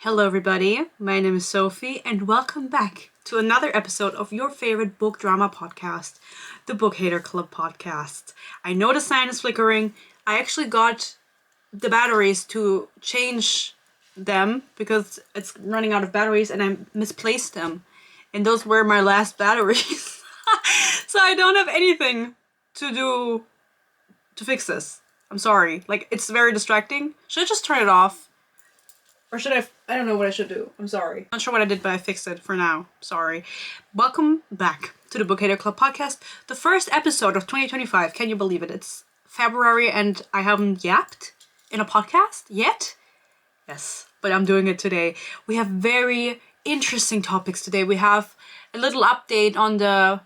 Hello everybody, my name is Sophie and welcome back to another episode of your favorite book drama podcast, the Bookhater Club podcast. I know the sign is flickering. I actually got the batteries to change them because it's running out of batteries and I misplaced them. And those were my last batteries. So I don't have anything to do to fix this. I'm sorry. Like, it's very distracting. Should I just turn it off? Or should I don't know what I should do. I'm sorry. Not sure what I did, but I fixed it for now. Sorry. Welcome back to the Bookhater Club podcast. The first episode of 2025. Can you believe it? It's February and I haven't yapped in a podcast yet. Yes, but I'm doing it today. We have very interesting topics today. We have a little update on the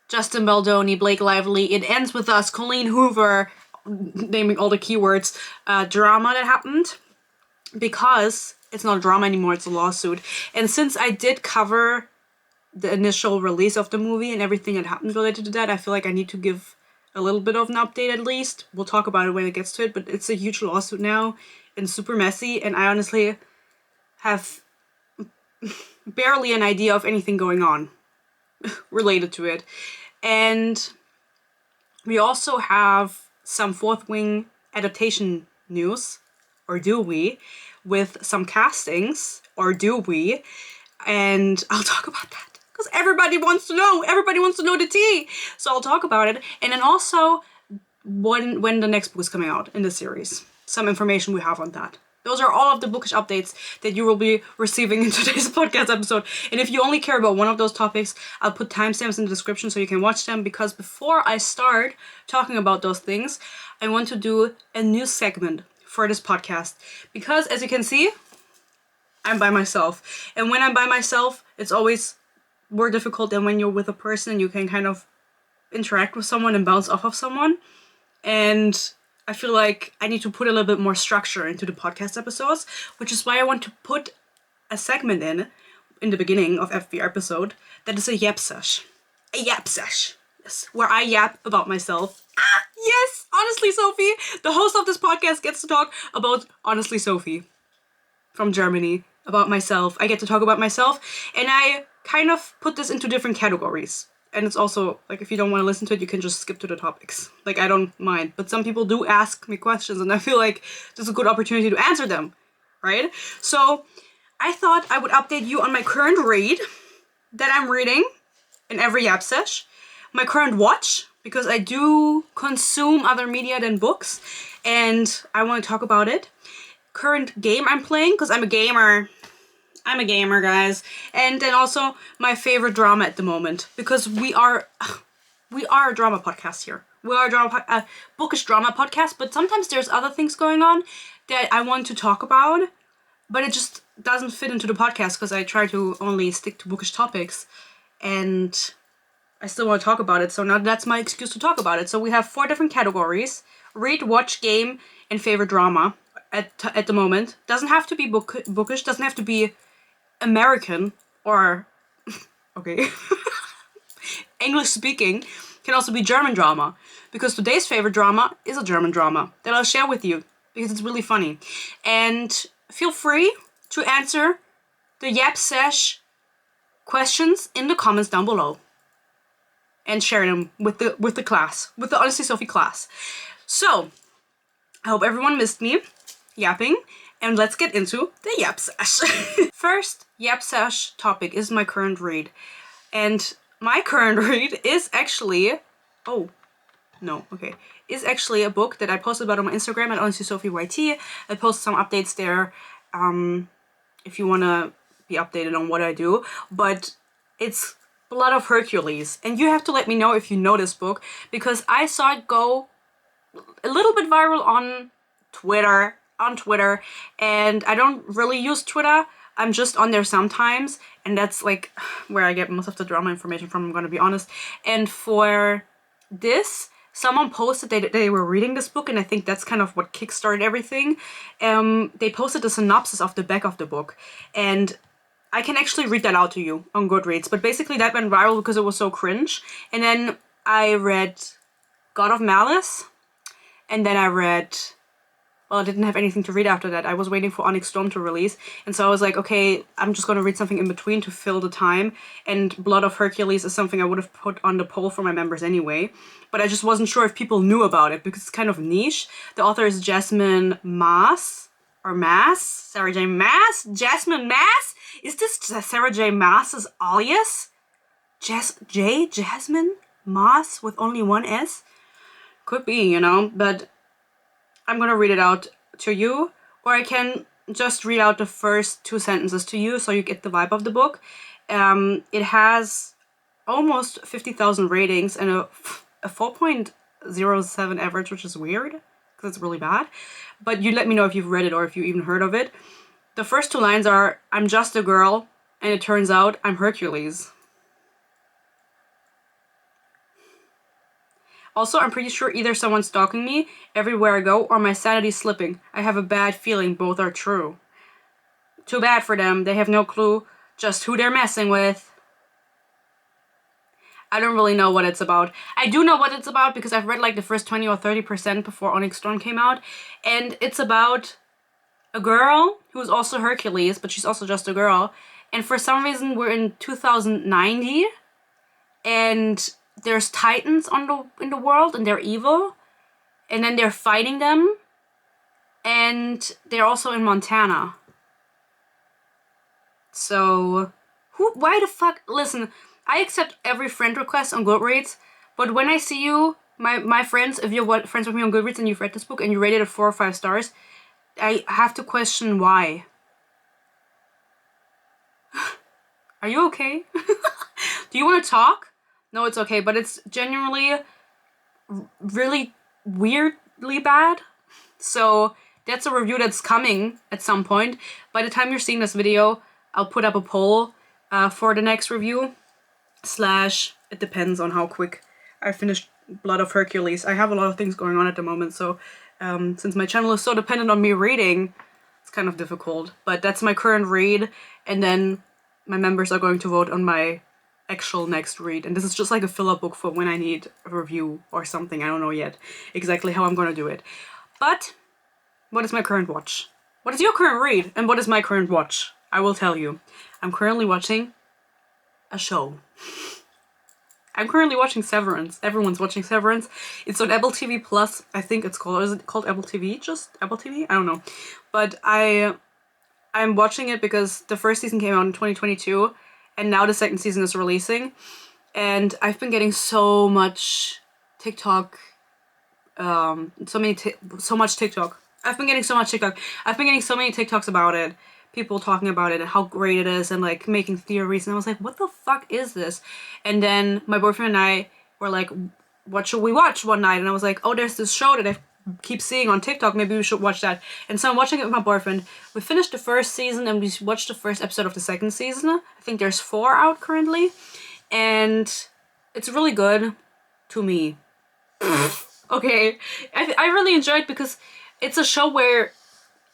Justin Baldoni, Blake Lively. It ends with us, Colleen Hoover, naming all the keywords, drama that happened. Because it's not a drama anymore, it's a lawsuit. And since I did cover the initial release of the movie and everything that happened related to that, I feel like I need to give a little bit of an update at least. We'll talk about it when it gets to it, but it's a huge lawsuit now and super messy, and I honestly have barely an idea of anything going on related to it. And we also have some Fourth Wing adaptation news. Or do we? With some castings, or do we? And I'll talk about that because everybody wants to know. Everybody wants to know the tea. So I'll talk about it. And then also when the next book is coming out in the series. Some information we have on that. Those are all of the bookish updates that you will be receiving in today's podcast episode. And if you only care about one of those topics, I'll put timestamps in the description so you can watch them. Because before I start talking about those things, I want to do a new segment for this podcast, because as you can see, I'm by myself, and when I'm by myself, it's always more difficult than when you're with a person. You can kind of interact with someone and bounce off of someone, and I feel like I need to put a little bit more structure into the podcast episodes, which is why I want to put a segment in the beginning of every episode that is a yap sesh. A yap sesh. Yes, where I yap about myself. Yes, Honestly Sophie. The host of this podcast gets to talk about Honestly Sophie from Germany, about myself. I get to talk about myself, and I kind of put this into different categories. And it's also, like, if you don't want to listen to it, you can just skip to the topics. Like, I don't mind. But some people do ask me questions, and I feel like this is a good opportunity to answer them, right? So I thought I would update you on my current read that I'm reading in every yap sesh. My current watch, because I do consume other media than books, and I want to talk about it. Current game I'm playing, because I'm a gamer. I'm a gamer, guys. And then also my favorite drama at the moment, because we are a drama podcast here. We are a bookish drama podcast, but sometimes there's other things going on that I want to talk about, but it just doesn't fit into the podcast because I try to only stick to bookish topics, and I still want to talk about it, so now that's my excuse to talk about it. So we have 4 different categories: read, watch, game, and favorite drama at the moment. Doesn't have to be bookish, doesn't have to be American or, okay, English speaking. Can also be German drama, because today's favorite drama is a German drama that I'll share with you because it's really funny. And feel free to answer the Yap Sesh questions in the comments down below. And share them with the class, with the Honestly Sophie class. So, I hope everyone missed me yapping, and let's get into the yap sesh. First yap sesh topic is my current read. And my current read is actually, is actually a book that I posted about on my Instagram at Honestly Sophie YT. I post some updates there, if you want to be updated on what I do. But it's Blood of Hercules, and you have to let me know if you know this book, because I saw it go a little bit viral on Twitter, and I don't really use Twitter. I'm just on there sometimes, and that's like where I get most of the drama information from, I'm gonna be honest. And for this, someone posted that they were reading this book, and I think that's kind of what kickstarted everything. They posted a synopsis of the back of the book, and I can actually read that out to you on Goodreads, but basically that went viral because it was so cringe. And then I read God of Malice, and then I read well, I didn't have anything to read after that. I was waiting for Onyx Storm to release, and so I was like, okay, I'm just gonna read something in between to fill the time, and Blood of Hercules is something I would have put on the poll for my members anyway, but I just wasn't sure if people knew about it, because it's kind of niche. The author is Jasmine Maas, or Maas? Sarah J. Maas? Jasmine Maas? Is this Sarah J. Maas's alias? Jasmine Maas with only one S? Could be, you know, but I'm gonna read it out to you, or I can just read out the first 2 sentences to you so you get the vibe of the book. It has almost 50,000 ratings and a 4.07 average, which is weird because it's really bad. But you let me know if you've read it or if you even heard of it. The first 2 lines are, I'm just a girl, and it turns out I'm Hercules. Also, I'm pretty sure either someone's stalking me everywhere I go or my sanity's slipping. I have a bad feeling both are true. Too bad for them. They have no clue just who they're messing with. I don't really know what it's about. I do know what it's about because I've read like the first 20 or 30% before Onyx Storm came out. And it's about a girl who's also Hercules, but she's also just a girl. And for some reason, we're in 2090. And there's titans in the world, and they're evil, and then they're fighting them, and they're also in Montana. So, why the fuck? Listen, I accept every friend request on Goodreads, but when I see you, my friends, if you're friends with me on Goodreads and you've read this book and you rated it 4 or 5 stars, I have to question why. Are you okay? Do you want to talk? No, it's okay, but it's genuinely really weirdly bad. So that's a review that's coming at some point. By the time you're seeing this video, I'll put up a poll for the next review. / it depends on how quick I finish Blood of Hercules. I have a lot of things going on at the moment, so since my channel is so dependent on me reading, it's kind of difficult. But that's my current read, and then my members are going to vote on my actual next read, and this is just like a filler book for when I need a review or something. I don't know yet exactly how I'm gonna do it. But what is my current watch? What is your current read? And what is my current watch? I will tell you. I'm currently watching a show. I'm currently watching Severance. Everyone's watching Severance. It's on Apple TV Plus, I think it's called. Is it called Apple TV? Just Apple TV? I don't know. But I'm watching it because the first season came out in 2022, and now the second season is releasing. And I've been getting so much TikTok, so much TikTok. I've been getting so much TikTok. I've been getting so many TikToks about it. People talking about it and how great it is and like making theories. And I was like, what the fuck is this? And then my boyfriend and I were like, what should we watch one night? And I was like, oh, there's this show that I keep seeing on TikTok. Maybe we should watch that. And so I'm watching it with my boyfriend. We finished the first season and we watched the first episode of the second season. I think there's 4 out currently. And it's really good to me. Okay. I really enjoyed it because it's a show where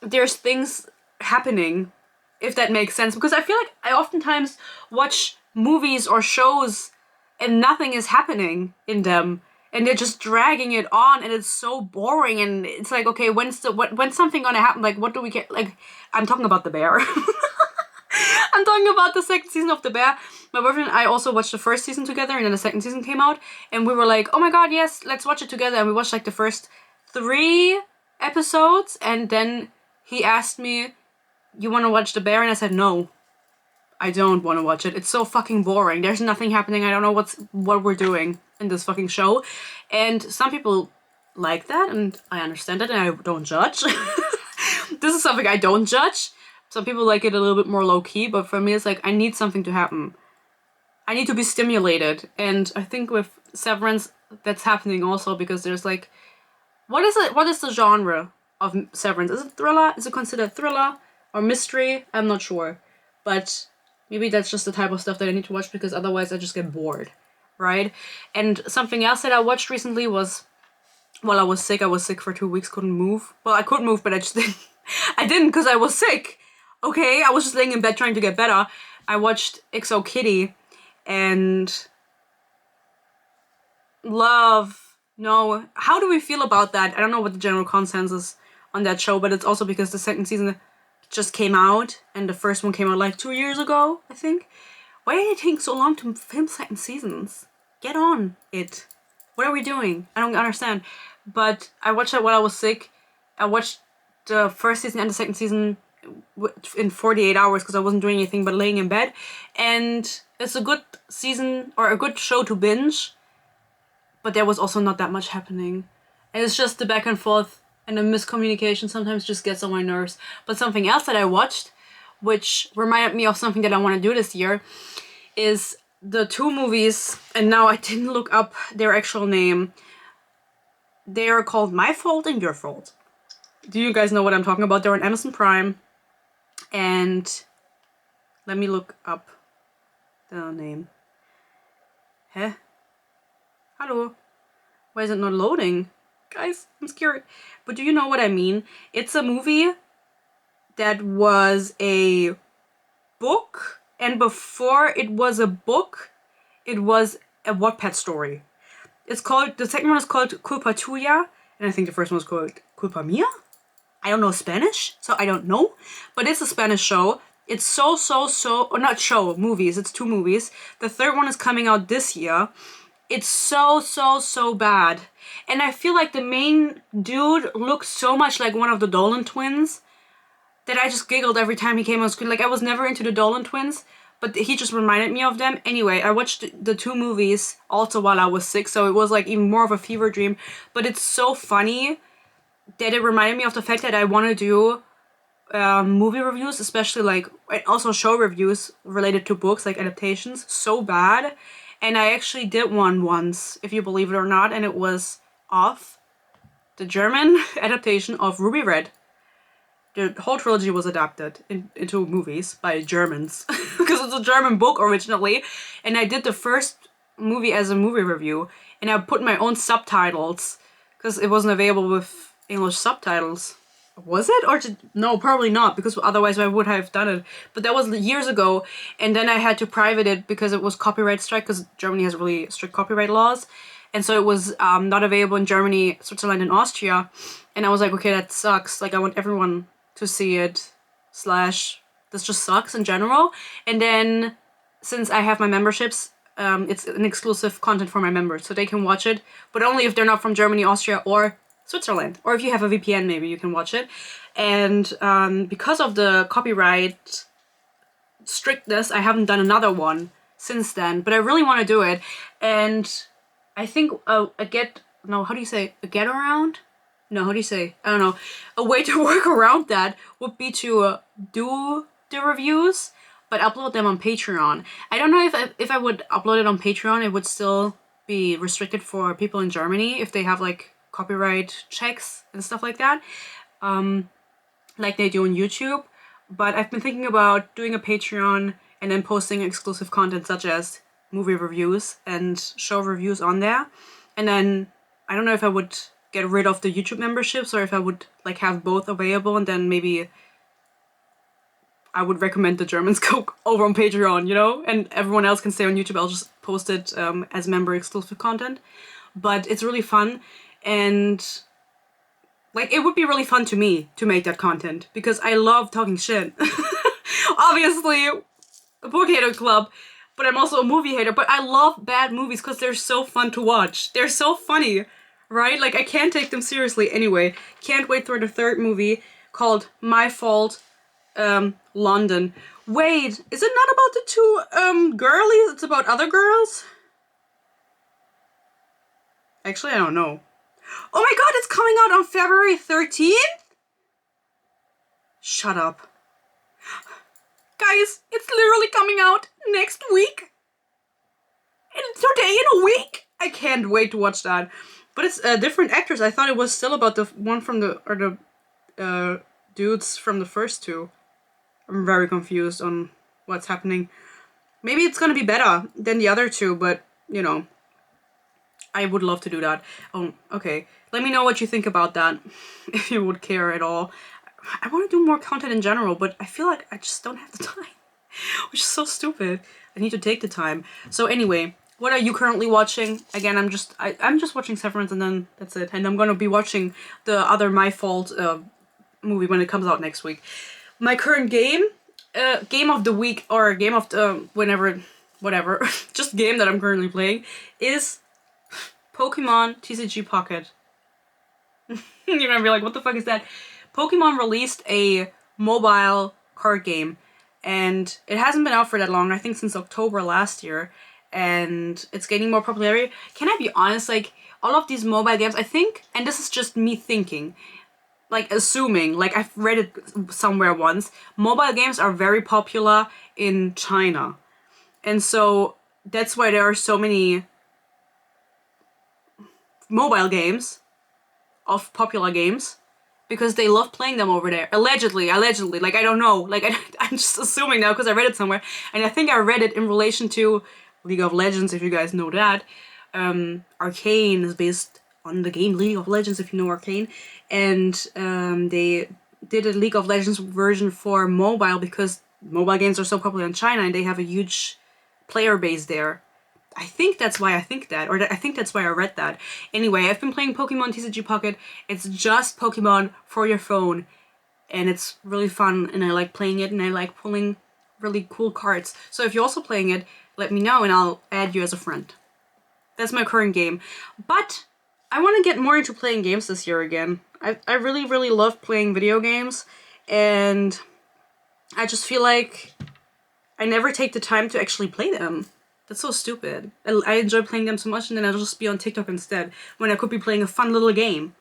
there's things happening, if that makes sense, because I feel like I oftentimes watch movies or shows and nothing is happening in them and they're just dragging it on and it's so boring and it's like, okay, when's something gonna happen? Like, what do we get? Like, I'm talking about The Bear. I'm talking about the second season of The Bear. My boyfriend and I also watched the first season together, and then the second season came out and we were like, oh my god, yes, let's watch it together. And we watched like the first 3 episodes, and then he asked me, you want to watch The Bear? And I said, no, I don't want to watch it. It's so fucking boring. There's nothing happening. I don't know what we're doing in this fucking show. And some people like that, and I understand it, and I don't judge. This is something I don't judge. Some people like it a little bit more low-key, but for me it's like, I need something to happen. I need to be stimulated. And I think with Severance, that's happening also, because there's like, what is it? What is the genre of Severance? Is it thriller? Is it considered thriller? Or mystery? I'm not sure. But maybe that's just the type of stuff that I need to watch, because otherwise I just get bored, right? And something else that I watched recently was, while I was sick for 2 weeks, couldn't move. Well, I could move, but I just didn't. I didn't because I was sick. Okay, I was just laying in bed trying to get better. I watched XO Kitty and how do we feel about that? I don't know what the general consensus on that show, but it's also because the second season just came out and the first one came out like 2 years ago, I think. Why did it take so long to film second seasons? Get on it. What are we doing? I don't understand. But I watched that while I was sick. I watched the first season and the second season in 48 hours because I wasn't doing anything but laying in bed. And it's a good season or a good show to binge. But there was also not that much happening. And it's just the back and forth and the miscommunication sometimes just gets on my nerves. But something else that I watched, which reminded me of something that I want to do this year, is the 2 movies, and now I didn't look up their actual name. They are called My Fault and Your Fault. Do you guys know what I'm talking about? They're on Amazon Prime. And let me look up the name. Huh? Hello? Why is it not loading? Guys, I'm scared. But do you know what I mean? It's a movie that was a book, and before it was a book, it was a Wattpad story. It's called, the second one is called Culpa Tuya, and I think the first one was called Culpa Mia? I don't know Spanish, so I don't know. But it's a Spanish show. It's or not show, movies. It's 2 movies. The third one is coming out this year. It's so bad. And I feel like the main dude looks so much like one of the Dolan twins that I just giggled every time he came on screen. Like, I was never into the Dolan twins, but he just reminded me of them. Anyway, I watched the 2 movies also while I was sick, so it was like even more of a fever dream. But it's so funny that it reminded me of the fact that I want to do movie reviews, especially like, and also show reviews related to books, like adaptations, so bad. And I actually did one once, if you believe it or not, and it was of the German adaptation of Ruby Red. The whole trilogy was adapted into movies by Germans, because it's a German book originally, and I did the first movie as a movie review, and I put my own subtitles, because it wasn't available with English subtitles. Was it? Or no, probably not, because otherwise I would have done it. But that was years ago, and then I had to private it because it was copyright strike, because Germany has really strict copyright laws. And so it was not available in Germany, Switzerland, and Austria. And I was like, okay, that sucks. Like, I want everyone to see it. / this just sucks in general. And then, since I have my memberships, it's an exclusive content for my members, so they can watch it, but only if they're not from Germany, Austria, or Switzerland. Or if you have a VPN, maybe you can watch it. And because of the copyright strictness, I haven't done another one since then, but I really want to do it. And I think how do you say, a get around? No, how do you say? I don't know. A way to work around that would be to do the reviews, but upload them on Patreon. I don't know if I would upload it on Patreon, it would still be restricted for people in Germany if they have like copyright checks and stuff like that, like they do on YouTube. But I've been thinking about doing a Patreon and then posting exclusive content such as movie reviews and show reviews on there. And then I don't know if I would get rid of the YouTube memberships or if I would like have both available, and then maybe I would recommend the Germans go over on Patreon, you know, and everyone else can stay on YouTube. I'll just post it as member exclusive content. But it's really fun. And like, it would be really fun to me to make that content because I love talking shit. Obviously, a book hater club, but I'm also a movie hater. But I love bad movies because they're so fun to watch. They're so funny, right? Like, I can't take them seriously. Anyway, can't wait for the 3rd movie called My Fault, London. Wait, is it not about the 2 girlies? It's about other girls? Actually, I don't know. Oh my god, it's coming out on February 13th? Shut up. Guys, it's literally coming out next week. And today in a week. I can't wait to watch that. But it's different actors. I thought it was still about the one from the dudes from the first 2. I'm very confused on what's happening. Maybe it's gonna be better than the other 2, but, you know, I would love to do that. Oh, okay. Let me know what you think about that, if you would care at all. I want to do more content in general, but I feel like I just don't have the time, which is so stupid. I need to take the time. So anyway, what are you currently watching? Again, I'm just watching Severance, and then that's it. And I'm gonna be watching the other My Fault movie when it comes out next week. My current game of the week, or game of the whatever, just game that I'm currently playing is Pokemon TCG Pocket. You're gonna be like, what the fuck is that? Pokemon released a mobile card game, and it hasn't been out for that long, I think since October last year, and it's gaining more popularity. Can I be honest, like, all of these mobile games, I think, and this is just me thinking, like, assuming, like, I've read it somewhere once, mobile games are very popular in China, and so that's why there are so many mobile games of popular games, because they love playing them over there. Allegedly, like, I don't know, like, I'm just assuming now because I read it somewhere, and I think I read it in relation to League of Legends, if you guys know that. Arcane is based on the game League of Legends, if you know Arcane, and they did a League of Legends version for mobile because mobile games are so popular in China and they have a huge player base there. I think that's why I think that, or I think that's why I read that. Anyway, I've been playing Pokemon TCG Pocket. It's just Pokemon for your phone, and it's really fun, and I like playing it, and I like pulling really cool cards. So if you're also playing it, let me know, and I'll add you as a friend. That's my current game. But I want to get more into playing games this year again. I really, really love playing video games, and I just feel like I never take the time to actually play them. That's so stupid. I enjoy playing them so much, and then I'll just be on TikTok instead, when I could be playing a fun little game.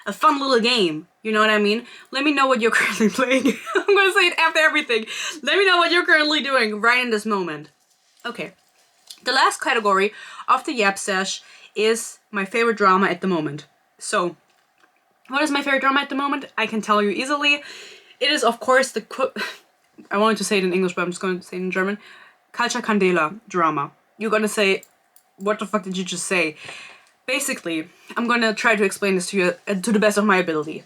A fun little game, you know what I mean? Let me know what you're currently playing. I'm gonna say it after everything. Let me know what you're currently doing right in this moment. Okay. The last category of the Yap Sesh is my favorite drama at the moment. So, what is my favorite drama at the moment? I can tell you easily. It is, of course, I wanted to say it in English, but I'm just going to say it in German. Culture Candela drama. You're gonna say, what the fuck did you just say? Basically, I'm gonna try to explain this to you to the best of my ability.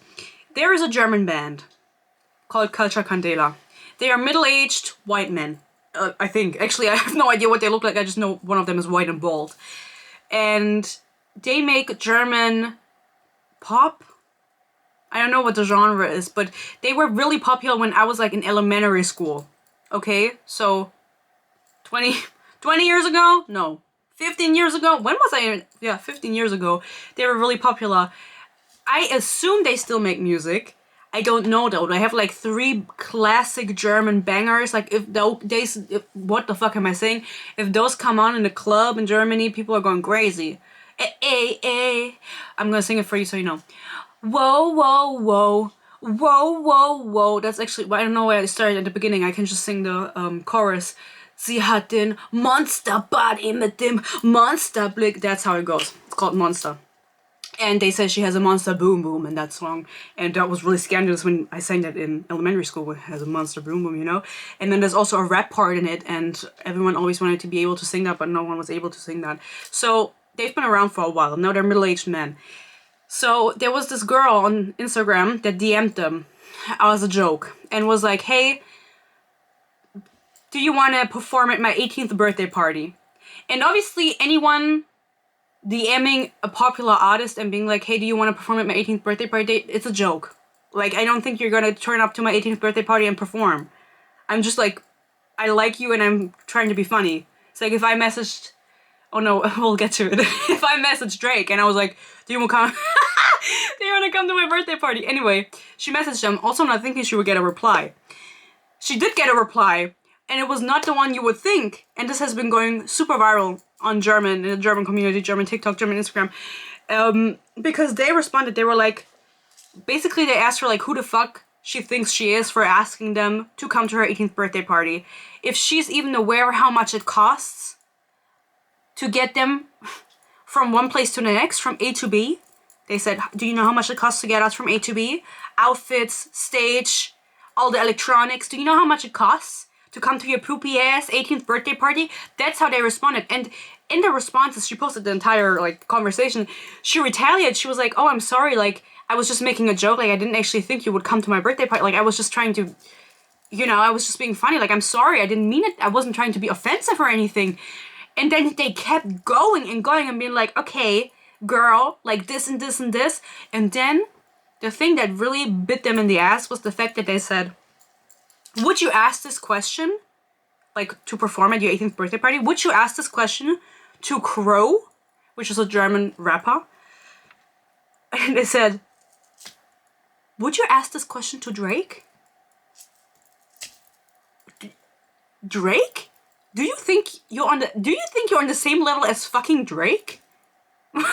There is a German band called Culture Candela. They are middle-aged white men. I think. Actually, I have no idea what they look like. I just know one of them is white and bald. And they make German pop? I don't know what the genre is, but they were really popular when I was like in elementary school. Okay? So 20 years ago? No. 15 years ago? When was I in? Yeah, 15 years ago. They were really popular. I assume they still make music. I don't know though. They have like 3 classic German bangers. Like what the fuck am I saying? If those come on in the club in Germany, people are going crazy. I'm gonna sing it for you so you know. Whoa, whoa, whoa. Whoa, whoa, whoa. That's actually, well, I don't know where I started at the beginning. I can just sing the chorus. Sie hat den Monsterbody mit dem Monsterblick. That's how it goes. It's called Monster. And they say she has a monster boom boom in that song. And that was really scandalous when I sang that in elementary school. It has a monster boom boom, you know? And then there's also a rap part in it. And everyone always wanted to be able to sing that, but no one was able to sing that. So they've been around for a while. Now they're middle-aged men. So there was this girl on Instagram that DM'd them as a joke. And was like, hey, do you want to perform at my 18th birthday party? And obviously anyone DMing a popular artist and being like, hey, do you want to perform at my 18th birthday party? It's a joke. Like, I don't think you're gonna turn up to my 18th birthday party and perform. I'm just like, I like you and I'm trying to be funny. It's like if I messaged, oh no, we'll get to it. If I messaged Drake and I was like, do you want to come? Do you want to come to my birthday party? Anyway, she messaged him, also not thinking she would get a reply. She did get a reply. And it was not the one you would think. And this has been going super viral on German, in the German community, German TikTok, German Instagram. Because they responded, they were like, basically they asked her like who the fuck she thinks she is for asking them to come to her 18th birthday party. If she's even aware how much it costs to get them from one place to the next, from A to B. They said, do you know how much it costs to get us from A to B? Outfits, stage, all the electronics. Do you know how much it costs to come to your poopy ass 18th birthday party? That's how they responded. And in the responses, she posted the entire like conversation. She retaliated. She was like, oh, I'm sorry. Like, I was just making a joke. Like, I didn't actually think you would come to my birthday party. Like, I was just trying to, you know, I was just being funny. Like, I'm sorry. I didn't mean it. I wasn't trying to be offensive or anything. And then they kept going and going and being like, okay, girl, like this and this and this. And then the thing that really bit them in the ass was the fact that they said, would you ask this question, like, to perform at your 18th birthday party? Would you ask this question to Crow, which is a German rapper? And they said, would you ask this question to Drake? Drake? Do you think you're on the same level as fucking Drake? And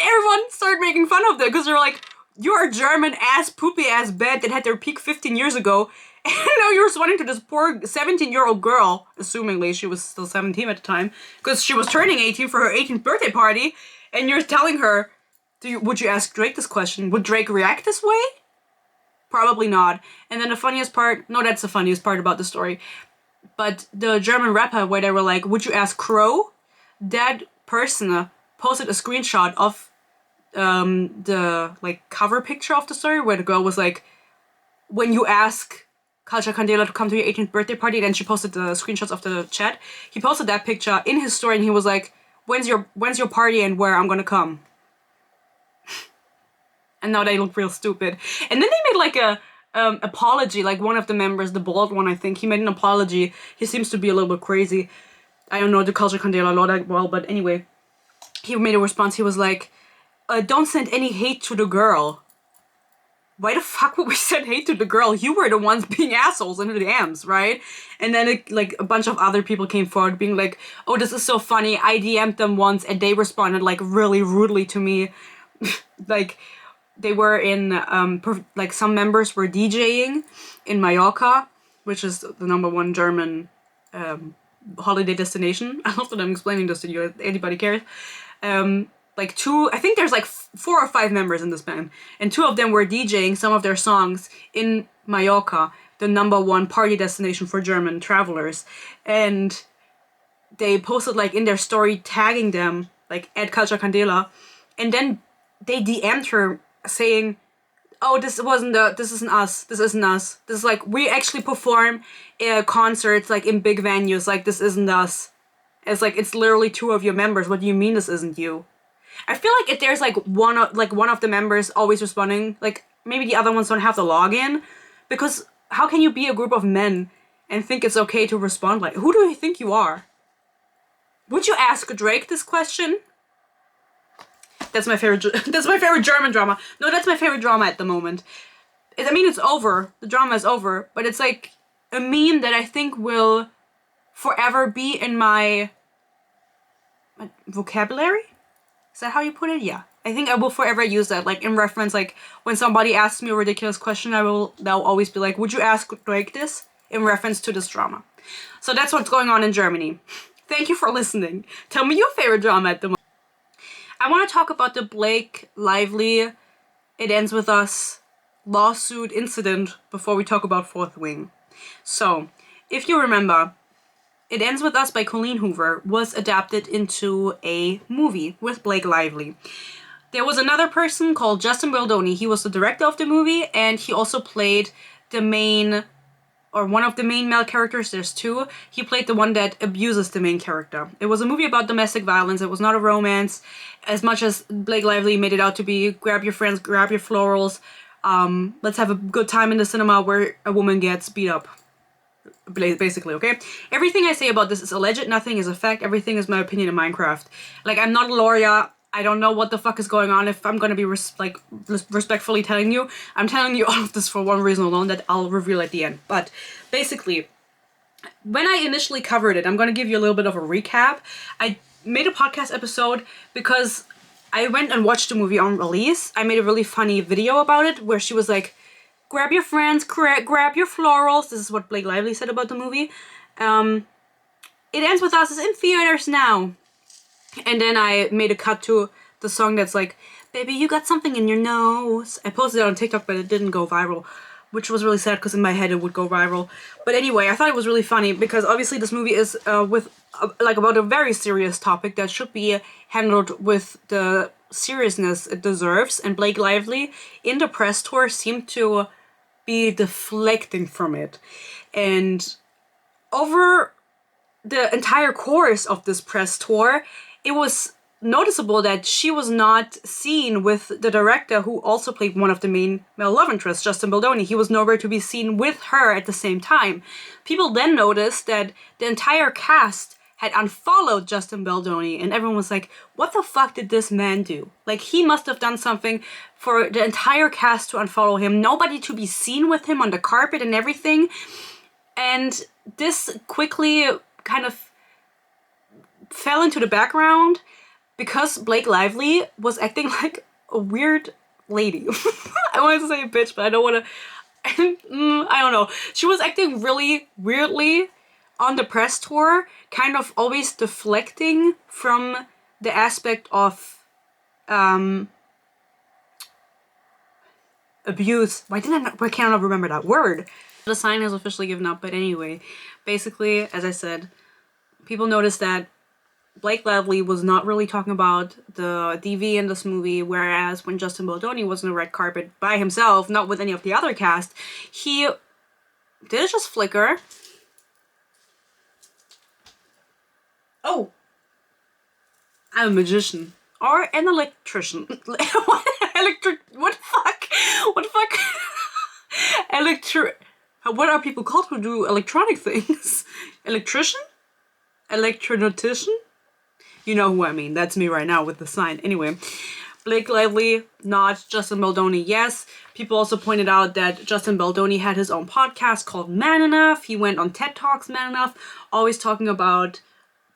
everyone started making fun of them because they're like, you're a German ass poopy ass band that had their peak 15 years ago, and now you're responding to this poor 17-year-old girl, assumingly she was still 17 at the time, because she was turning 18 for her 18th birthday party, and you're telling her, would you ask Drake this question? Would Drake react this way? Probably not. And then the funniest part, no, that's the funniest part about the story, but the German rapper where they were like, would you ask Crow? That person posted a screenshot of the like cover picture of the story where the girl was like, when you ask Culture Candela to come to your 18th birthday party, then she posted the screenshots of the chat. He posted that picture in his story and he was like, when's your party and where I'm gonna come? And now they look real stupid. And then they made like a apology, like one of the members, the bald one, I think, he made an apology. He seems to be a little bit crazy. I don't know the Culture Candela law that well, but anyway, he made a response. He was like, don't send any hate to the girl. Why the fuck would we send hate to the girl? You were the ones being assholes in the DMs, right? And then like a bunch of other people came forward being like, oh, this is so funny. I DM'd them once and they responded like really rudely to me. Like they were in, like some members were DJing in Mallorca, which is the #1 German holiday destination. I love that I'm explaining this to you, if anybody cares. Like I think there's like 4 or 5 members in this band, and 2 of them were DJing some of their songs in Mallorca, the #1 party destination for German travelers, and they posted like in their story tagging them like at Culture Candela, and then they DM'd her saying, oh, this isn't us, this is like, we actually perform concerts like in big venues, like this isn't us. It's like, it's literally 2 of your members, what do you mean this isn't you? I feel like if there's like one of the members always responding, like maybe the other ones don't have the login, because how can you be a group of men and think it's okay to respond like, who do you think you are? Would you ask Drake this question? That's my favorite German drama. No, that's my favorite drama at the moment. I mean, it's over. The drama is over, but it's like a meme that I think will forever be in my vocabulary. Is that how you put it? Yeah. I think I will forever use that, like in reference, like when somebody asks me a ridiculous question, they'll always be like, would you ask Drake this? In reference to this drama. So that's what's going on in Germany. Thank you for listening. Tell me your favorite drama at the moment. I want to talk about the Blake Lively It Ends With Us lawsuit incident before we talk about Fourth Wing. So, if you remember, It Ends With Us by Colleen Hoover was adapted into a movie with Blake Lively. There was another person called Justin Baldoni. He was the director of the movie, and he also played the main, or one of the main male characters. There's 2. He played the one that abuses the main character. It was a movie about domestic violence. It was not a romance, as much as Blake Lively made it out to be. Grab your friends, grab your florals. Let's have a good time in the cinema where a woman gets beat up. Basically, okay? Everything I say about this is alleged, nothing is a fact, everything is my opinion in Minecraft. Like, I'm not a lawyer, I don't know what the fuck is going on. If I'm gonna be respectfully telling you, I'm telling you all of this for one reason alone that I'll reveal at the end. But basically, when I initially covered it, I'm gonna give you a little bit of a recap. I made a podcast episode because I went and watched the movie on release. I made a really funny video about it where she was like, grab your friends, grab your florals. This is what Blake Lively said about the movie. It Ends With Us is in theaters now. And then I made a cut to the song that's like, baby, you got something in your nose. I posted it on TikTok, but it didn't go viral, which was really sad because in my head it would go viral. But anyway, I thought it was really funny because obviously this movie is about a very serious topic that should be handled with the seriousness it deserves. And Blake Lively in the press tour seemed to be deflecting from it. And over the entire course of this press tour, it was noticeable that she was not seen with the director who also played one of the main male love interests, Justin Baldoni. He was nowhere to be seen with her at the same time. People then noticed that the entire cast had unfollowed Justin Baldoni, and everyone was like, what the fuck did this man do? Like, he must have done something for the entire cast to unfollow him, nobody to be seen with him on the carpet and everything. And this quickly kind of fell into the background because Blake Lively was acting like a weird lady. I wanted to say bitch, but I don't want to. I don't know. She was acting really weirdly on the press tour, kind of always deflecting from the aspect of abuse. Why can't I not remember that word? The sign is officially given up, but anyway, basically, as I said, people noticed that Blake Lively was not really talking about the DV in this movie, whereas when Justin Baldoni was on the red carpet by himself, not with any of the other cast, he did it just flicker. Oh, I'm a magician or an electrician. What the fuck? What the fuck? What are people called who do electronic things? Electrician? Electronotician? You know who I mean. That's me right now with the sign. Anyway, Blake Lively, not. Justin Baldoni, yes. People also pointed out that Justin Baldoni had his own podcast called Man Enough. He went on TED Talks, Man Enough, always talking about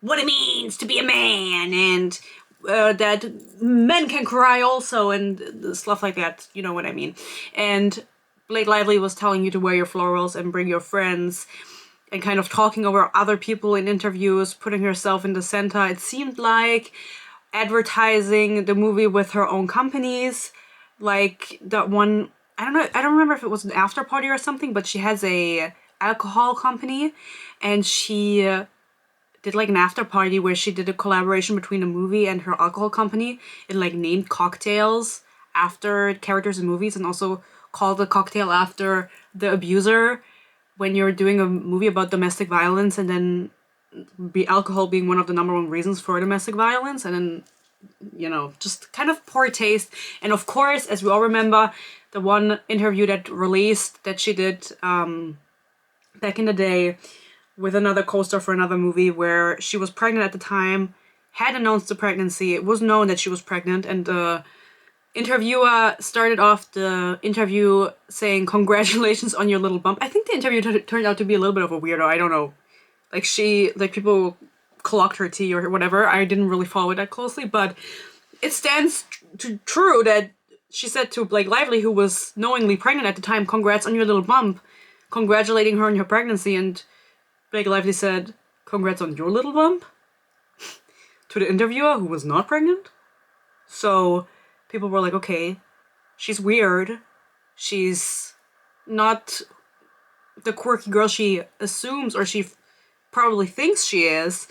what it means to be a man and that men can cry also and stuff like that. You know what I mean. And Blake Lively was telling you to wear your florals and bring your friends, and kind of talking over other people in interviews, putting herself in the center. It seemed like advertising the movie with her own companies, like that one, I don't remember if it was an after party or something, but she has a alcohol company, and she did like an after party where she did a collaboration between a movie and her alcohol company, and like named cocktails after characters in movies, and also called the cocktail after the abuser when you're doing a movie about domestic violence, and then alcohol being one of the number one reasons for domestic violence, and then, you know, just kind of poor taste. And of course, as we all remember, the one interview that released that she did back in the day with another co-star for another movie where she was pregnant at the time, had announced the pregnancy, it was known that she was pregnant, and the interviewer started off the interview saying, "Congratulations on your little bump." I think the interview turned out to be a little bit of a weirdo. I don't know. Like people clocked her tea or whatever. I didn't really follow it that closely, but it stands true that she said to Blake Lively, who was knowingly pregnant at the time, "Congrats on your little bump," congratulating her on her pregnancy, and Blake Lively said, "Congrats on your little bump," to the interviewer who was not pregnant. So people were like, okay, she's weird. She's not the quirky girl she assumes, or she probably thinks she is.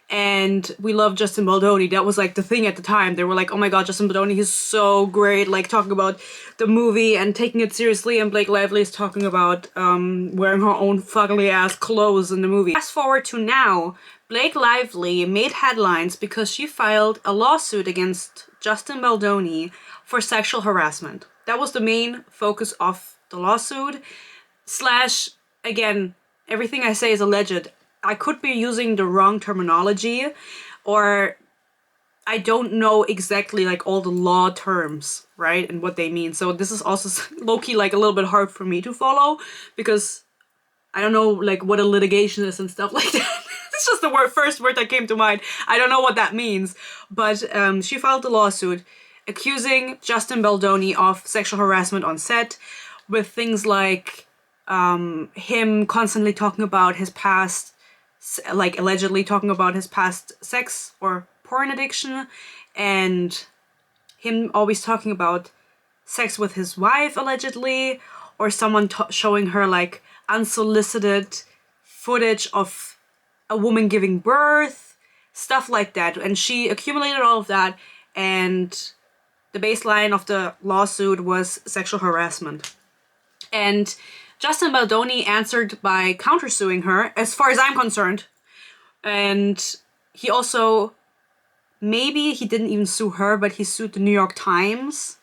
And we love Justin Baldoni. That was like the thing at the time. They were like, oh my god, Justin Baldoni, he's so great. Like talking about the movie and taking it seriously. And Blake Lively is talking about wearing her own fugly ass clothes in the movie. Fast forward to now, Blake Lively made headlines because she filed a lawsuit against Justin Baldoni for sexual harassment. That was the main focus of the lawsuit. / again, everything I say is alleged. I could be using the wrong terminology, or I don't know exactly like all the law terms, right, and what they mean. So this is also low-key like a little bit hard for me to follow because I don't know like what a litigation is and stuff like that. It's just the first word that came to mind. I don't know what that means. But she filed a lawsuit accusing Justin Baldoni of sexual harassment on set, with things like him constantly talking about his past, like allegedly talking about his past sex or porn addiction, and him always talking about sex with his wife allegedly, or someone showing her like unsolicited footage of a woman giving birth, stuff like that. And she accumulated all of that, and the baseline of the lawsuit was sexual harassment. And Justin Baldoni answered by countersuing her, as far as I'm concerned. And he also maybe he didn't even sue her, but he sued the New York Times.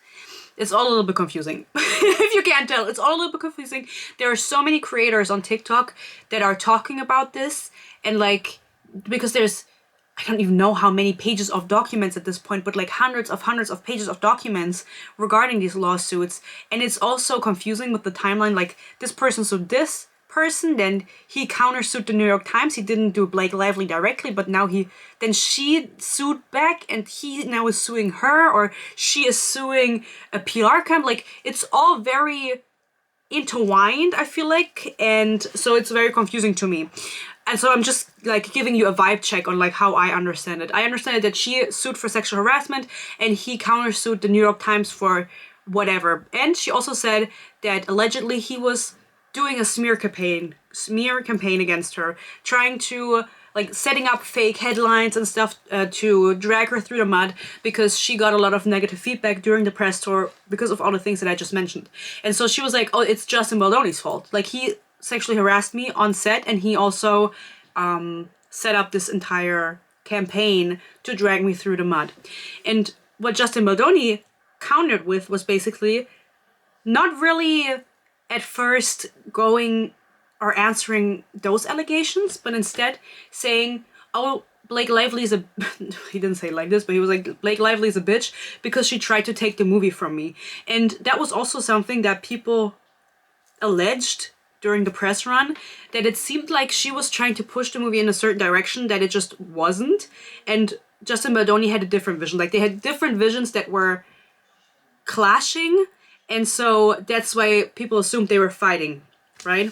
It's all a little bit confusing. If you can't tell, it's all a little bit confusing. There are so many creators on TikTok that are talking about this, and like, because there's, I don't even know how many pages of documents at this point, but like hundreds of pages of documents regarding these lawsuits. And it's also confusing with the timeline. Like, this person sued this person, then he countersued the New York Times. He didn't do Blake Lively directly, but now she sued back, and he now is suing her, or she is suing a PR camp. Like, it's all very intertwined, I feel like, and so it's very confusing to me. And so I'm just like giving you a vibe check on like how I understand it. I understand it that she sued for sexual harassment and he countersued the New York Times for whatever. And she also said that allegedly he was doing a smear campaign against her, trying to like setting up fake headlines and stuff to drag her through the mud, because she got a lot of negative feedback during the press tour because of all the things that I just mentioned. And so she was like, oh, it's Justin Baldoni's fault. Like, he sexually harassed me on set, and he also set up this entire campaign to drag me through the mud. And what Justin Baldoni countered with was basically not really at first going or answering those allegations, but instead saying, oh, Blake Lively is a... he didn't say it like this, but he was like, Blake Lively is a bitch because she tried to take the movie from me. And that was also something that people alleged during the press run, that it seemed like she was trying to push the movie in a certain direction that it just wasn't. And Justin Baldoni had a different vision. Like, they had different visions that were clashing, and so that's why people assumed they were fighting, right?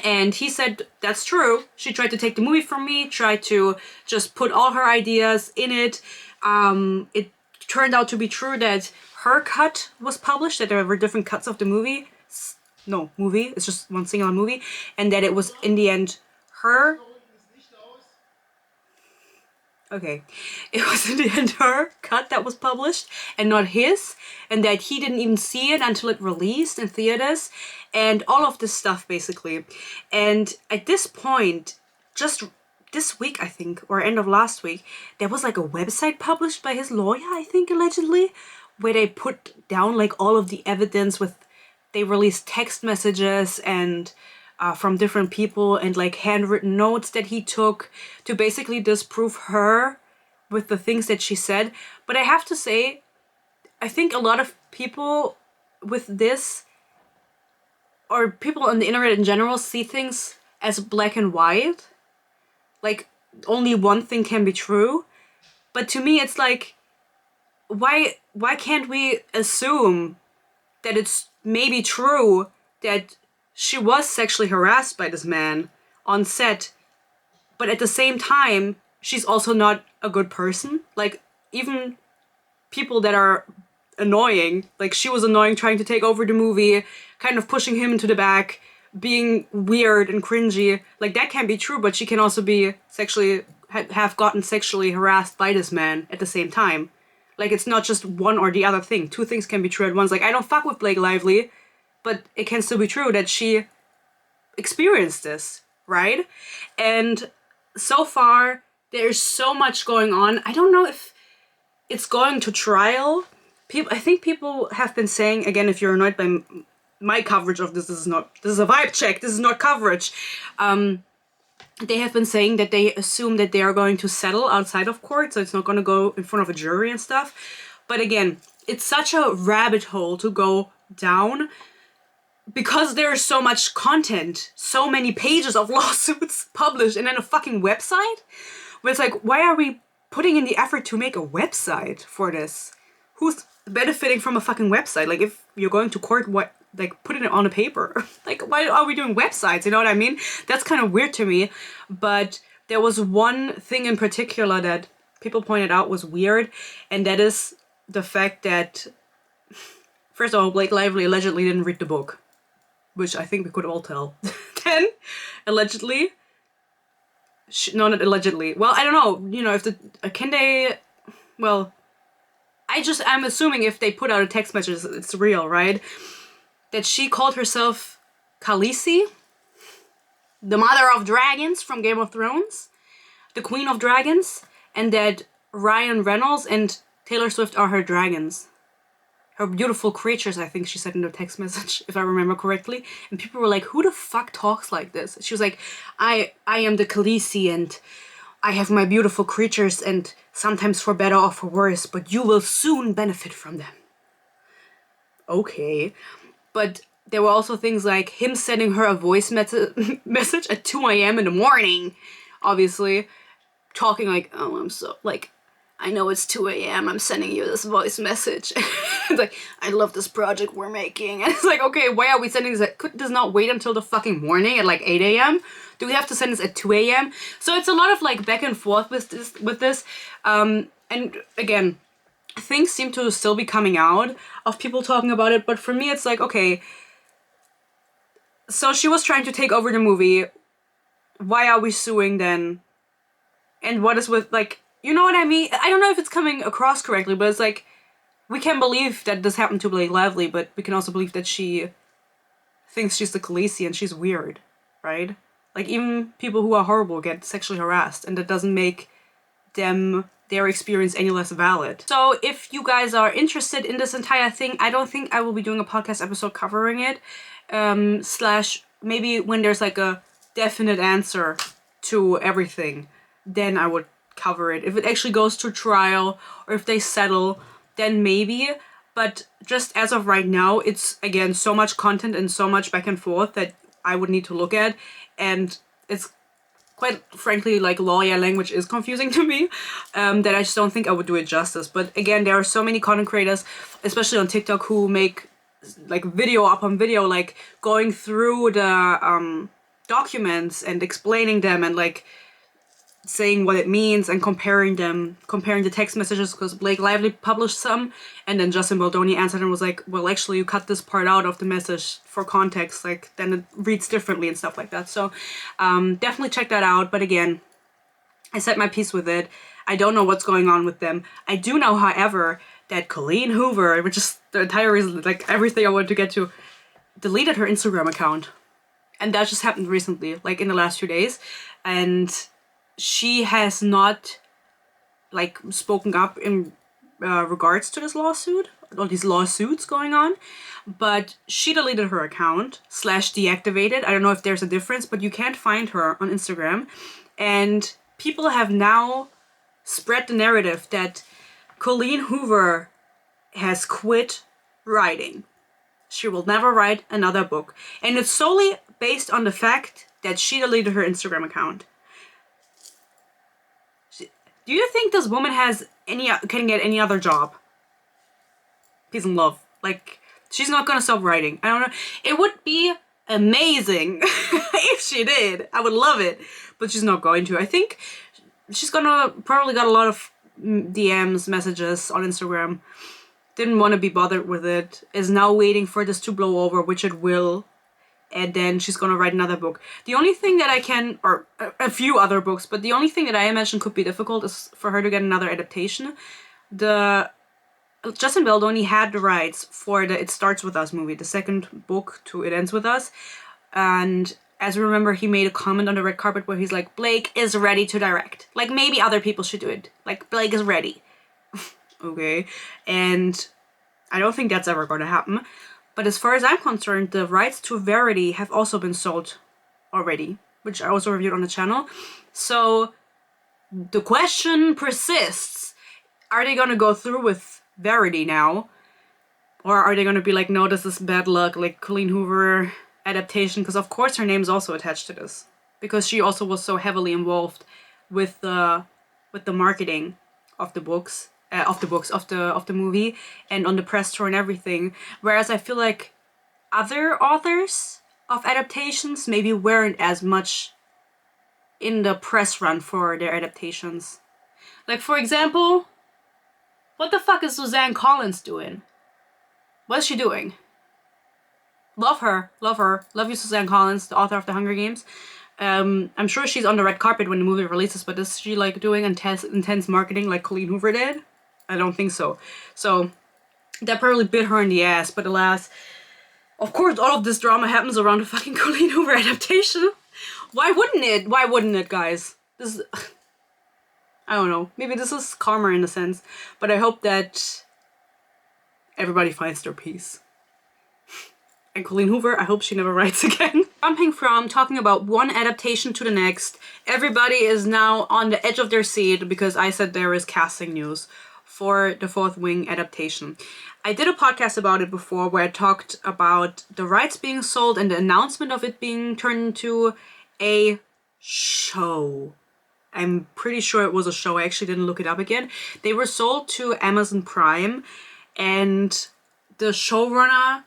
And he said, that's true. She tried to take the movie from me, tried to just put all her ideas in it. It turned out to be true that her cut was published, that there were different cuts of the movie. No, movie. It's just one single movie. And that it was, in the end, her... Okay. It was in the end her cut that was published and not his. And that he didn't even see it until it released in theaters. And all of this stuff, basically. And at this point, just this week, I think, or end of last week, there was like a website published by his lawyer, I think, allegedly, where they put down like all of the evidence with... They released text messages and from different people, and like handwritten notes that he took to basically disprove her with the things that she said. But I have to say, I think a lot of people with this, or people on the internet in general, see things as black and white. Like, only one thing can be true. But to me, it's like, why can't we assume that it's maybe true that she was sexually harassed by this man on set, but at the same time, she's also not a good person? Like, even people that are annoying, like she was annoying trying to take over the movie, kind of pushing him into the back, being weird and cringy, like that can be true, but she can also be sexually, have gotten sexually harassed by this man at the same time. Like, it's not just one or the other thing. Two things can be true at once. Like, I don't fuck with Blake Lively, but it can still be true that she experienced this, right? And so far, there's so much going on. I don't know if it's going to trial. I think people have been saying, again, if you're annoyed by my coverage of this, this is a vibe check, this is not coverage. They have been saying that they assume that they are going to settle outside of court, so it's not going to go in front of a jury and stuff. But again, it's such a rabbit hole to go down because there's so much content, so many pages of lawsuits published, and then a fucking website where it's like, why are we putting in the effort to make a website for this? Who's benefiting from a fucking website? Like, if you're going to court, what? Like, put it on a paper. Like, why are we doing websites? You know what I mean? That's kind of weird to me. But there was one thing in particular that people pointed out was weird, and that is the fact that, first of all, Blake Lively allegedly didn't read the book, which I think we could all tell. Then, allegedly, no, not allegedly. Well, I don't know. You know, if can they? Well, I'm assuming if they put out a text message, it's real, right? That she called herself Khaleesi, the mother of dragons from Game of Thrones, the queen of dragons, and that Ryan Reynolds and Taylor Swift are her dragons. Her beautiful creatures, I think she said in the text message, if I remember correctly. And people were like, who the fuck talks like this? She was like, I am the Khaleesi and I have my beautiful creatures and sometimes for better or for worse, but you will soon benefit from them. Okay. But there were also things like him sending her a voice message at 2 a.m. in the morning, obviously, talking like, oh, I'm so, like, I know it's 2 a.m. I'm sending you this voice message. It's like, I love this project we're making. And it's like, okay, why are we sending this? Could this not wait until the fucking morning at like 8 a.m.? Do we have to send this at 2 a.m.? So it's a lot of like back and forth with this. And again, things seem to still be coming out of people talking about it. But for me, it's like, okay, so she was trying to take over the movie. Why are we suing then? And what is with, like, you know what I mean? I don't know if it's coming across correctly, but it's like, we can believe that this happened to Blake Lively, but we can also believe that she thinks she's the Khaleesi and she's weird, right? Like, even people who are horrible get sexually harassed, and that doesn't make their experience any less valid. So if you guys are interested in this entire thing, I don't think I will be doing a podcast episode covering it, slash maybe when there's like a definite answer to everything, then I would cover it. If it actually goes to trial or if they settle, then maybe. But just as of right now, it's again so much content and so much back and forth that I would need to look at, and it's quite frankly, like, lawyer language is confusing to me, that I just don't think I would do it justice. But again, there are so many content creators, especially on TikTok, who make like video upon video, like going through the documents and explaining them and like saying what it means and comparing the text messages, because Blake Lively published some and then Justin Baldoni answered and was like, well, actually you cut this part out of the message for context, like then it reads differently and stuff like that. So definitely check that out. But again, I said my piece with it. I don't know what's going on with them. I do know, however, that Colleen Hoover, which is the entire reason, like everything I wanted to get to, deleted her Instagram account. And that just happened recently, like in the last few days. And she has not like spoken up in regards to this lawsuit or these lawsuits going on, but she deleted her account / deactivated. I don't know if there's a difference, but you can't find her on Instagram. And people have now spread the narrative that Colleen Hoover has quit writing. She will never write another book. And it's solely based on the fact that she deleted her Instagram account. Do you think this woman can get any other job? Peace and love. Like, she's not gonna stop writing. I don't know. It would be amazing if she did. I would love it. But she's not going to. I think she's gonna probably got a lot of DMs, messages on Instagram. Didn't want to be bothered with it. Is now waiting for this to blow over, which it will. And then she's gonna write another book. The only thing that I can, or a few other books, but the only thing that I imagine could be difficult is for her to get another adaptation. Justin Baldoni had the rights for the It Starts With Us movie, the second book to It Ends With Us. And as we remember, he made a comment on the red carpet where he's like, Blake is ready to direct. Like, maybe other people should do it. Like, Blake is ready. Okay. And I don't think that's ever going to happen. But as far as I'm concerned, the rights to Verity have also been sold already, which I also reviewed on the channel. So the question persists. Are they going to go through with Verity now? Or are they going to be like, no, this is bad luck, like Colleen Hoover adaptation? Because of course her name is also attached to this. Because she also was so heavily involved with the marketing of the books. Of the movie and on the press tour and everything. Whereas I feel like other authors of adaptations maybe weren't as much in the press run for their adaptations. Like, for example, what the fuck is Suzanne Collins doing? What is she doing? Love her. Love you, Suzanne Collins, the author of The Hunger Games. I'm sure she's on the red carpet when the movie releases, but is she like doing intense marketing like Colleen Hoover did? I don't think so. So that probably bit her in the ass, but alas, of course all of this drama happens around the fucking Colleen Hoover adaptation. Why wouldn't it? Why wouldn't it, guys? I don't know. Maybe this is karma in a sense. But I hope that everybody finds their peace. And Colleen Hoover, I hope she never writes again. Jumping from talking about one adaptation to the next, everybody is now on the edge of their seat because I said there is casting news for the Fourth Wing adaptation. I did a podcast about it before where I talked about the rights being sold and the announcement of it being turned into a show. I'm pretty sure it was a show. I actually didn't look it up again. They were sold to Amazon Prime, and the showrunner,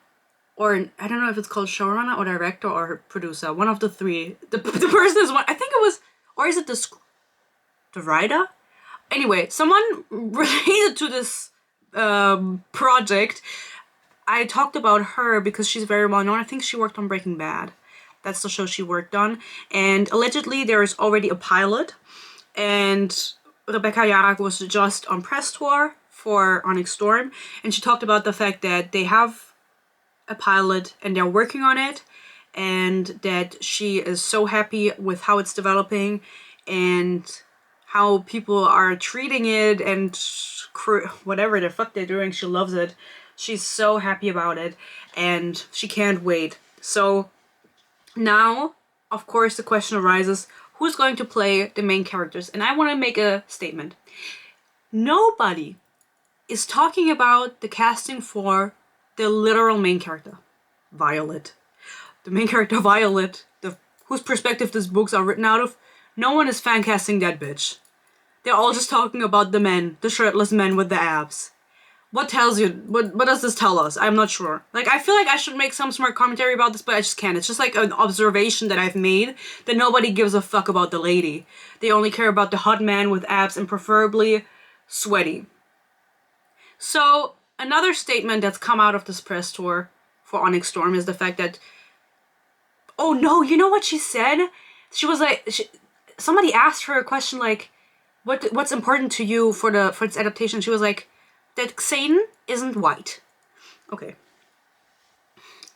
or I don't know if it's called showrunner or director or producer, one of the three. The person is one, I think it was, or is it the writer? Anyway, someone related to this project. I talked about her because she's very well known. I think she worked on Breaking Bad. That's the show she worked on. And allegedly there is already a pilot. And Rebecca Yarak was just on press tour for Onyx Storm. And she talked about the fact that they have a pilot and they're working on it. And that she is so happy with how it's developing. And how people are treating it and whatever the fuck they're doing. She loves it. She's so happy about it. And she can't wait. So now, of course, the question arises, who's going to play the main characters? And I want to make a statement. Nobody is talking about the casting for the literal main character, Violet. The main character, Violet, whose perspective these books are written out of. No one is fan casting that bitch. They're all just talking about the men, the shirtless men with the abs. What tells you, what does this tell us? I'm not sure. Like, I feel like I should make some smart commentary about this, but I just can't. It's just like an observation that I've made, that nobody gives a fuck about the lady. They only care about the hot man with abs and preferably sweaty. So, another statement that's come out of this press tour for Onyx Storm is the fact that, oh no, you know what she said? She was like, somebody asked her a question like, what's important to you for its adaptation? She was like, that Xaden isn't white. Okay.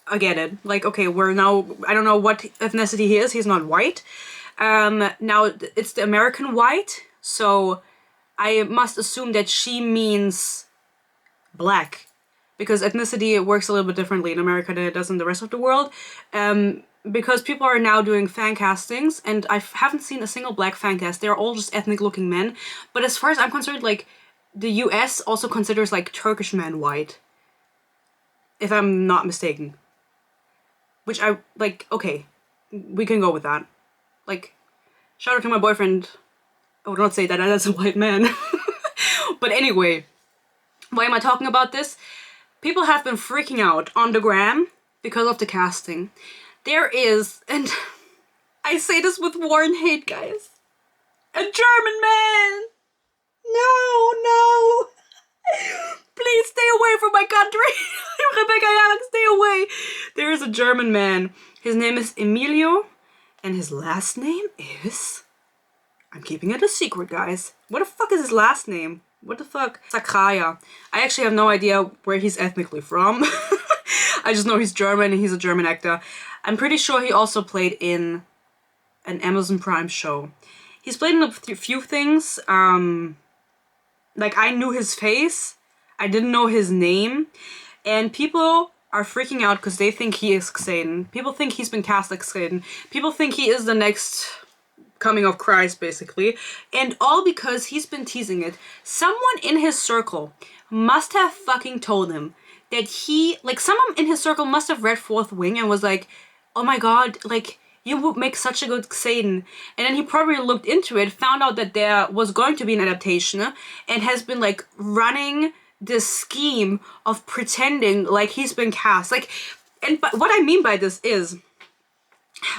I get it. Like, okay, we're now, I don't know what ethnicity he is. He's not white. Now, it's the American white. So, I must assume that she means black. Because ethnicity works a little bit differently in America than it does in the rest of the world. Because people are now doing fan castings, and I haven't seen a single black fan cast. They're all just ethnic-looking men. But as far as I'm concerned, like, the US also considers, like, Turkish men white. If I'm not mistaken. Which I, like, okay. We can go with that. Like, shout out to my boyfriend. I would not say that that's a white man. But anyway, why am I talking about this? People have been freaking out on the gram because of the casting. There is, and I say this with war and hate, guys, a German man! No! Please stay away from my country! Rebecca Yarak, stay away! There is a German man. His name is Emilio, and his last name is... I'm keeping it a secret, guys. What the fuck is his last name? What the fuck? Sakraya. I actually have no idea where he's ethnically from. I just know he's German and he's a German actor. I'm pretty sure he also played in an Amazon Prime show. He's played in a few things. Like, I knew his face. I didn't know his name. And people are freaking out because they think he is Xaden. People think he's been cast like Xaden. People think he is the next coming of Christ, basically. And all because he's been teasing it. Someone in his circle must have fucking told him that he, like, someone in his circle must have read Fourth Wing and was like, oh my god, like, you would make such a good Xaden. And then he probably looked into it, found out that there was going to be an adaptation, and has been, like, running this scheme of pretending like he's been cast. Like, and what I mean by this is,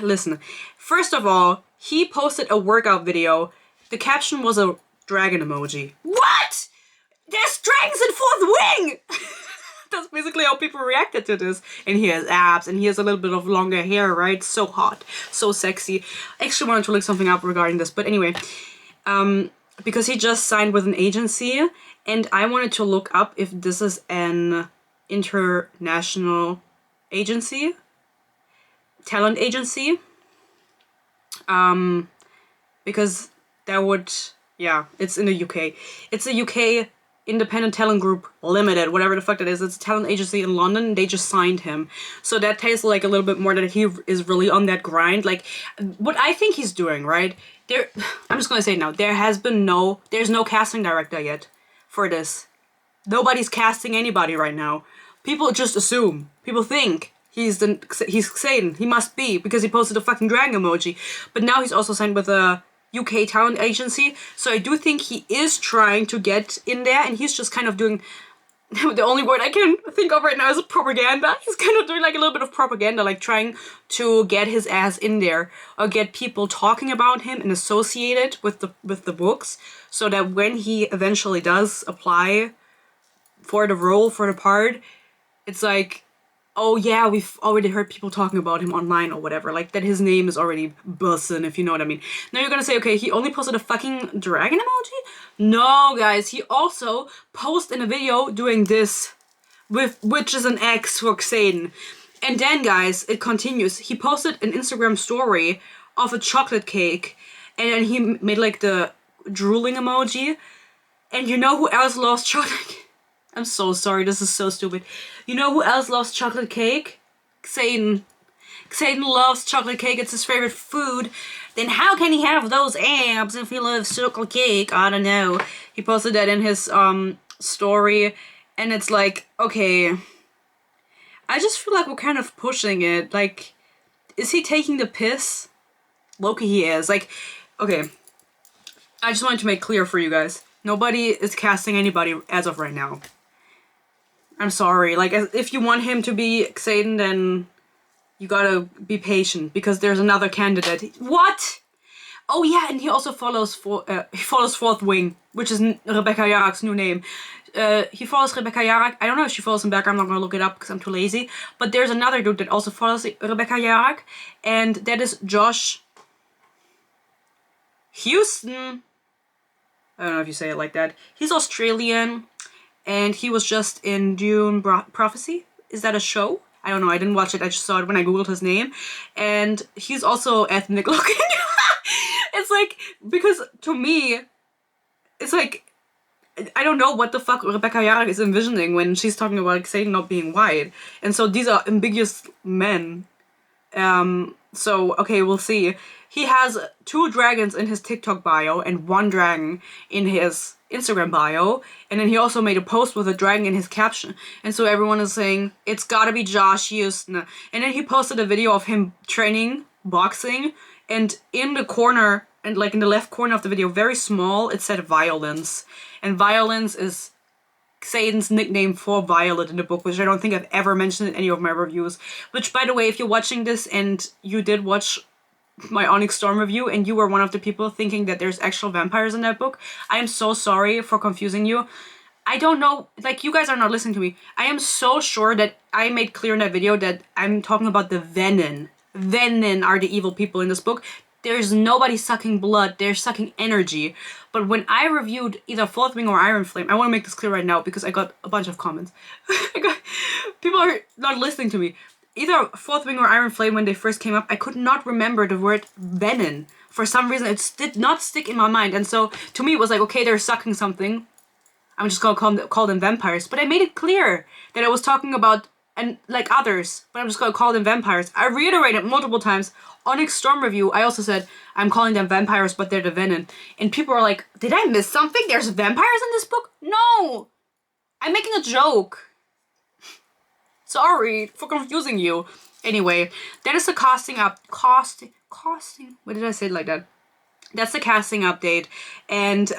listen, first of all, he posted a workout video. The caption was a dragon emoji. What? There's dragons in Fourth Wing! That's basically how people reacted to this. And he has abs, and he has a little bit of longer hair, right? So hot, so sexy. I actually wanted to look something up regarding this, but anyway. Because he just signed with an agency, and I wanted to look up if this is an international agency. Talent agency. Because that would Yeah, it's in the UK. It's a UK independent talent group limited, whatever the fuck that is. It's a talent agency in London. They just signed him. So that tastes like a little bit more that he is really on that grind. Like, what I think he's doing, right? I'm just gonna say now, there's no casting director yet for this. Nobody's casting anybody right now. People just assume. People think he's Satan. He must be, because he posted a fucking dragon emoji. But now he's also signed with a UK talent agency. So I do think he is trying to get in there, and he's just kind of doing the only word I can think of right now is propaganda. He's kind of doing like a little bit of propaganda, like trying to get his ass in there or get people talking about him and associate it with the books, so that when he eventually does apply for the role, for the part, it's like, oh yeah, we've already heard people talking about him online or whatever, like that his name is already bussin', if you know what I mean. Now you're gonna say, okay, he only posted a fucking dragon emoji? No, guys, he also posted in a video doing this, which is an X for Xaden. And then, guys, it continues. He posted an Instagram story of a chocolate cake, and then he made like the drooling emoji. And you know who else loves chocolate? I'm so sorry, this is so stupid. You know who else loves chocolate cake? Xaden. Xaden loves chocolate cake, it's his favorite food. Then how can he have those abs if he loves chocolate cake? I don't know. He posted that in his story, and it's like, okay, I just feel like we're kind of pushing it. Like, is he taking the piss? Loki, he is. Like, okay, I just wanted to make clear for you guys. Nobody is casting anybody as of right now. I'm sorry. Like, if you want him to be Xaden, then you gotta be patient, because there's another candidate. What? Oh yeah, and he also follows Fourth Wing, which is Rebecca Yarak's new name. He follows Rebecca Yarak. I don't know if she follows him back. I'm not gonna look it up because I'm too lazy. But there's another dude that also follows Rebecca Yarak, and that is Josh Houston. I don't know if you say it like that. He's Australian, and he was just in Dune Prophecy. Is that a show? I don't know. I didn't watch it. I just saw it when I googled his name. And he's also ethnic looking. It's like, because to me, it's like, I don't know what the fuck Rebecca Yarak is envisioning when she's talking about Xaden not being white. And so these are ambiguous men. So, okay, we'll see. He has 2 dragons in his TikTok bio and 1 dragon in his Instagram bio. And then he also made a post with a dragon in his caption. And so everyone is saying, it's gotta be Josh Houston. And then he posted a video of him training boxing. And in the corner, and like in the left corner of the video, very small, it said violence. And violence is Xaden's nickname for Violet in the book, which I don't think I've ever mentioned in any of my reviews. Which, by the way, if you're watching this and you did watch my Onyx Storm review and you were one of the people thinking that there's actual vampires in that book, I am so sorry for confusing you. I don't know, like, you guys are not listening to me. I am so sure that I made clear in that video that I'm talking about the Venin. Venin are the evil people in this book. There's nobody sucking blood, they're sucking energy. But when I reviewed either Fourth Wing or Iron Flame, I want to make this clear right now because I got a bunch of comments. People are not listening to me. Either Fourth Wing or Iron Flame, when they first came up, I could not remember the word venin. For some reason, it did not stick in my mind. And so, to me, it was like, okay, they're sucking something. I'm just gonna call them vampires. But I made it clear that I was talking about, and like others, but I'm just gonna call them vampires. I reiterated multiple times. Onyx Storm review, I also said, I'm calling them vampires, but they're the venin. And people are like, did I miss something? There's vampires in this book? No! I'm making a joke. Sorry for confusing you. Anyway, that is the casting. Why did I say it like that? That's the casting update. And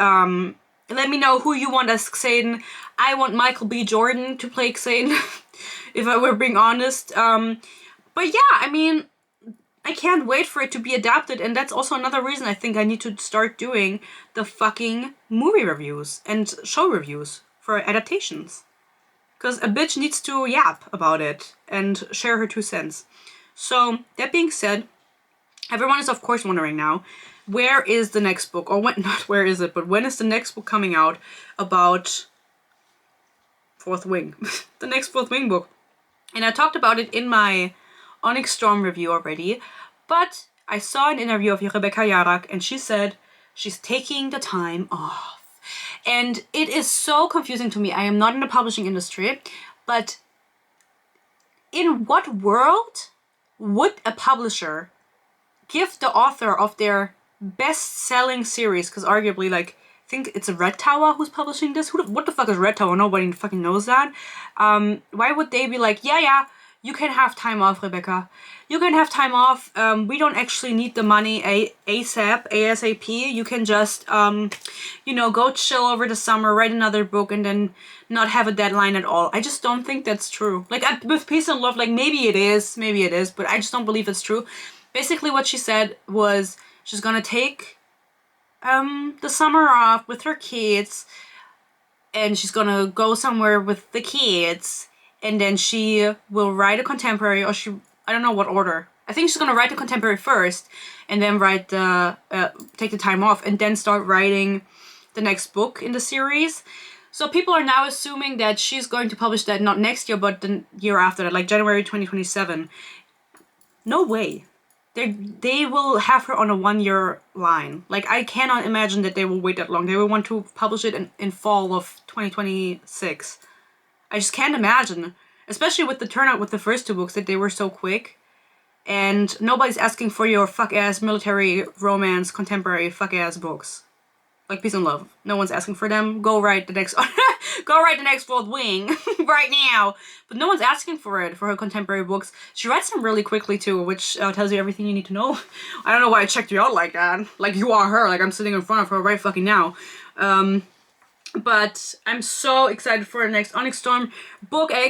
let me know who you want as Xaden. I want Michael B. Jordan to play Xaden, if I were being honest. But yeah, I mean, I can't wait for it to be adapted, and that's also another reason I think I need to start doing the fucking movie reviews and show reviews for adaptations. Because a bitch needs to yap about it and share her 2 cents. So, that being said, everyone is of course wondering now, where is the next book? Or when, not where is it, but when is the next book coming out about Fourth Wing? The next Fourth Wing book. And I talked about it in my Onyx Storm review already, but I saw an interview of Rebecca Yarak, and she said She's taking the time off. And it is so confusing to me. I am not in the publishing industry, but in what world would a publisher give the author of their best-selling series, because arguably, like, I think it's a Red Tower who's publishing this. What the fuck is Red Tower? Nobody fucking knows that. Why would they be like, yeah, you can have time off, Rebecca. You can have time off. We don't actually need the money ASAP. You can just, go chill over the summer, write another book, and then not have a deadline at all. I just don't think that's true. Like, with Peace and Love, like, maybe it is, but I just don't believe it's true. Basically, what she said was she's gonna take the summer off with her kids, and she's gonna go somewhere with the kids, and then she will write a contemporary, or I don't know what order. I think she's gonna write the contemporary first, and then write take the time off, and then start writing the next book in the series. So people are now assuming that she's going to publish that not next year, but the year after that, like January 2027. No way. They will have her on a 1-year line. Like, I cannot imagine that they will wait that long. They will want to publish it in fall of 2026. I just can't imagine. Especially with the turnout with the first 2 books, that they were so quick. And nobody's asking for your fuck-ass military romance contemporary fuck-ass books. Like Peace and Love. No one's asking for them. Go write the next go write the next World Wing right now. But no one's asking for it, for her contemporary books. She writes them really quickly too, which tells you everything you need to know. I don't know why I checked you out like that. Like, you are her. Like, I'm sitting in front of her right fucking now. But I'm so excited for the next Onyx Storm book. I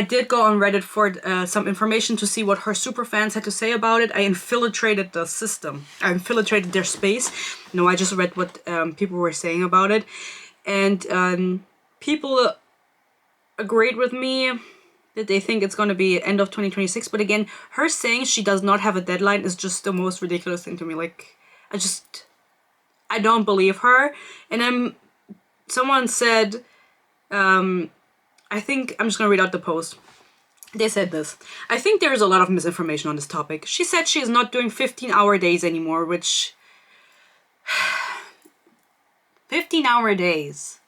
did go on Reddit for some information to see what her super fans had to say about it. I infiltrated the system. I infiltrated their space. No, I just read what people were saying about it. And people agreed with me that they think it's going to be end of 2026. But again, her saying she does not have a deadline is just the most ridiculous thing to me. Like, I don't believe her. And someone said, I think, I'm just going to read out the post. They said this: I think there is a lot of misinformation on this topic. She said she is not doing 15-hour days anymore, which... 15-hour days.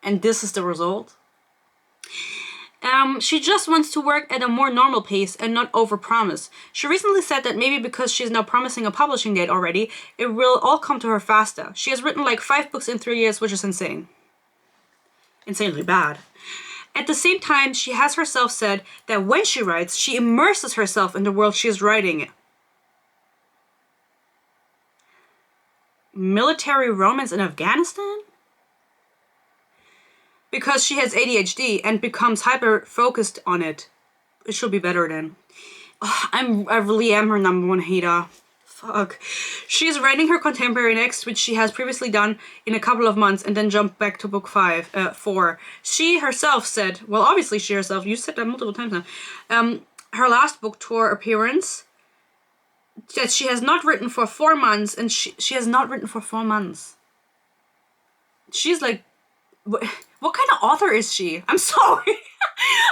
And this is the result. She just wants to work at a more normal pace and not overpromise. She recently said that maybe because she's now promising a publishing date already, it will all come to her faster. She has written like 5 books in 3 years, which is insane. Insanely bad. At the same time, she has herself said that when she writes, she immerses herself in the world she is writing. Military romance in Afghanistan? Because she has ADHD and becomes hyper-focused on it. It should be better then. Oh, I really am her number 1 hater. Fuck. She's writing her contemporary next, which she has previously done in a couple of months, and then jumped back to book 4. She herself said, well, obviously she herself, you said that multiple times now, her last book tour appearance, that she has not written for 4 months, and she has not written for 4 months. She's like... What kind of author is she? I'm sorry.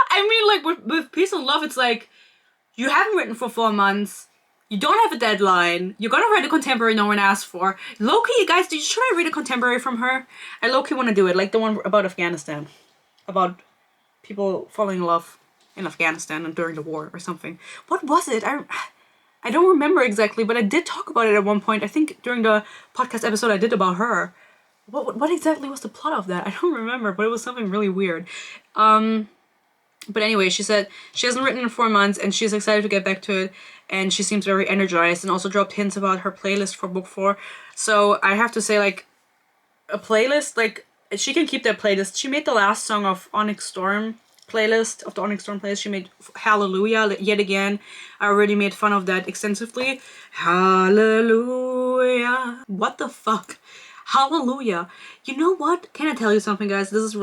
I mean, like, with Peace and Love, it's like, you haven't written for 4 months, you don't have a deadline, you're gonna write a contemporary no one asked for. Low-key, guys, should I read a contemporary from her? I low-key want to do it, like the one about Afghanistan. About people falling in love in Afghanistan and during the war or something. What was it? I don't remember exactly, but I did talk about it at one point. I think during the podcast episode I did about her. What exactly was the plot of that? I don't remember, but it was something really weird. But anyway, she said she hasn't written in 4 months, and she's excited to get back to it, and she seems very energized, and also dropped hints about her playlist for book 4. So I have to say, like, a playlist, like, she can keep that playlist. She made the last song of Onyx Storm playlist, of the Onyx Storm playlist. She made Hallelujah yet again. I already made fun of that extensively. Hallelujah. What the fuck? Hallelujah. You know what? Can I tell you something, guys? This is